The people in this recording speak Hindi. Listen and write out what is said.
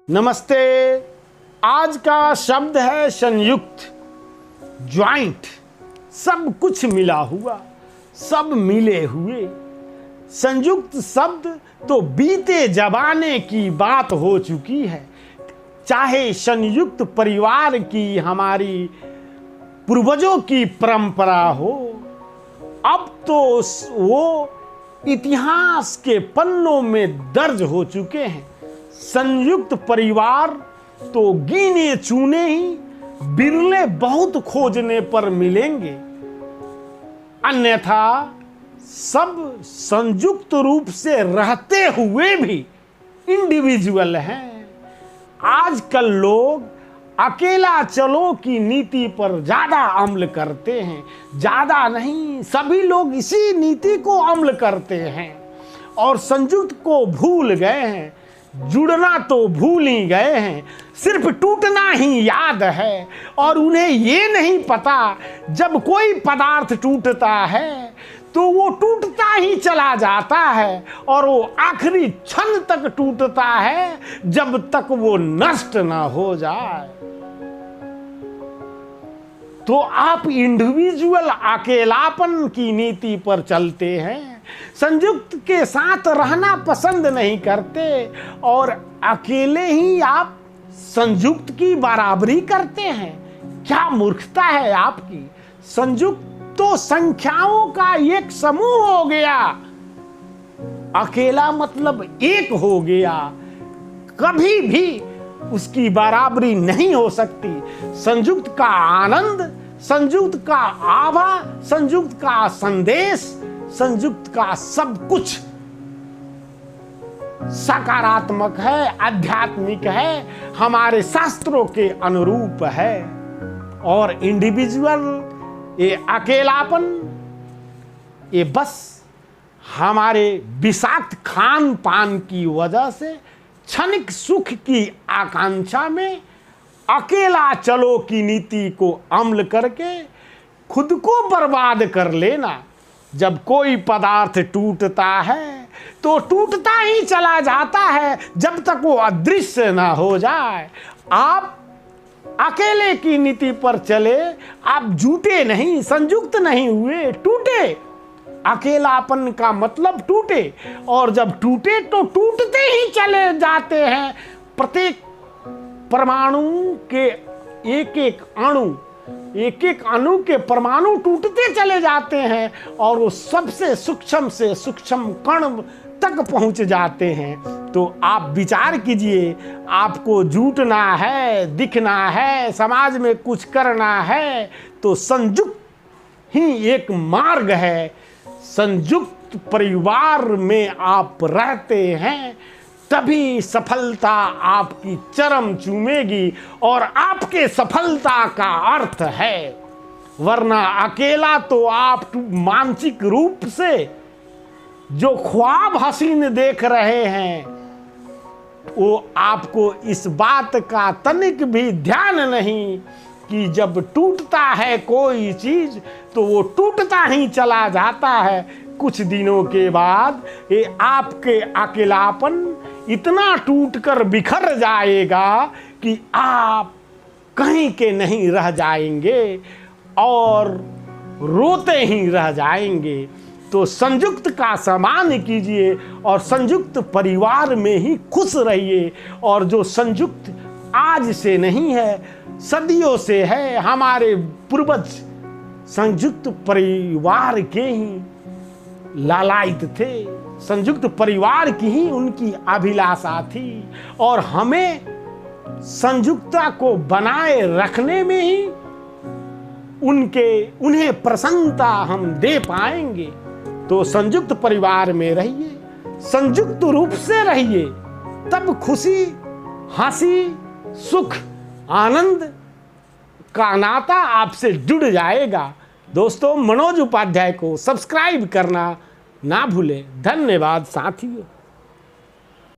नमस्ते। आज का शब्द है संयुक्त, ज्वाइंट। सब कुछ मिला हुआ, सब मिले हुए। संयुक्त शब्द तो बीते जमाने की बात हो चुकी है। चाहे संयुक्त परिवार की हमारी पूर्वजों की परंपरा हो, अब तो वो इतिहास के पन्नों में दर्ज हो चुके हैं। संयुक्त परिवार तो गिने चुने ही बिरले बहुत खोजने पर मिलेंगे, अन्यथा सब संयुक्त रूप से रहते हुए भी इंडिविजुअल हैं। आजकल लोग अकेला चलो की नीति पर ज्यादा अमल करते हैं। ज्यादा नहीं, सभी लोग इसी नीति को अमल करते हैं और संयुक्त को भूल गए हैं। जुड़ना तो भूल ही गए हैं, सिर्फ टूटना ही याद है। और उन्हें ये नहीं पता, जब कोई पदार्थ टूटता है तो वो टूटता ही चला जाता है और वो आखिरी क्षण तक टूटता है, जब तक वो नष्ट ना हो जाए। तो आप इंडिविजुअल अकेलापन की नीति पर चलते हैं, संयुक्त के साथ रहना पसंद नहीं करते और अकेले ही आप संयुक्त की बराबरी करते हैं। क्या मूर्खता है आपकी। संयुक्त तो संख्याओं का एक समूह हो गया, अकेला मतलब एक हो गया। कभी भी उसकी बराबरी नहीं हो सकती। संयुक्त का आनंद, संयुक्त का आभा, संयुक्त का संदेश, संयुक्त का सब कुछ सकारात्मक है, आध्यात्मिक है, हमारे शास्त्रों के अनुरूप है। और इंडिविजुअल, ये अकेलापन, ये बस हमारे विषाक्त खान पान की वजह से क्षणिक सुख की आकांक्षा में अकेला चलो की नीति को अमल करके खुद को बर्बाद कर लेना। जब कोई पदार्थ टूटता है तो टूटता ही चला जाता है, जब तक वो अदृश्य ना हो जाए। आप अकेले की नीति पर चले, आप जुटे नहीं, संयुक्त नहीं हुए, टूटे। अकेलापन का मतलब टूटे, और जब टूटे तो टूटते ही चले जाते हैं। प्रत्येक परमाणु के एक एक अणु के परमाणु टूटते चले जाते हैं और वो सबसे सूक्ष्म से सूक्ष्म कण तक पहुंच जाते हैं। तो आप विचार कीजिए, आपको जुटना है, दिखना है, समाज में कुछ करना है, तो संयुक्त ही एक मार्ग है। संयुक्त परिवार में आप रहते हैं, तभी सफलता आपकी चरम चूमेगी और आपके सफलता का अर्थ है। वरना अकेला तो आप मानसिक रूप से जो ख्वाब हसीन देख रहे हैं, वो आपको इस बात का तनिक भी ध्यान नहीं कि जब टूटता है कोई चीज तो वो टूटता ही चला जाता है। कुछ दिनों के बाद ये आपके अकेलापन इतना टूटकर बिखर जाएगा कि आप कहीं के नहीं रह जाएंगे और रोते ही रह जाएंगे। तो संयुक्त का सम्मान कीजिए और संयुक्त परिवार में ही खुश रहिए। और जो संयुक्त आज से नहीं है, सदियों से है। हमारे पूर्वज संयुक्त परिवार के ही लालायित थे, संयुक्त परिवार की ही उनकी अभिलाषा थी। और हमें संयुक्तता को बनाए रखने में ही उन्हें प्रसन्नता हम दे पाएंगे। तो संयुक्त परिवार में रहिए, संयुक्त रूप से रहिए, तब खुशी, हंसी, सुख, आनंद का नाता आपसे जुड़ जाएगा। दोस्तों, मनोज उपाध्याय को सब्सक्राइब करना ना भूलें। धन्यवाद साथियों।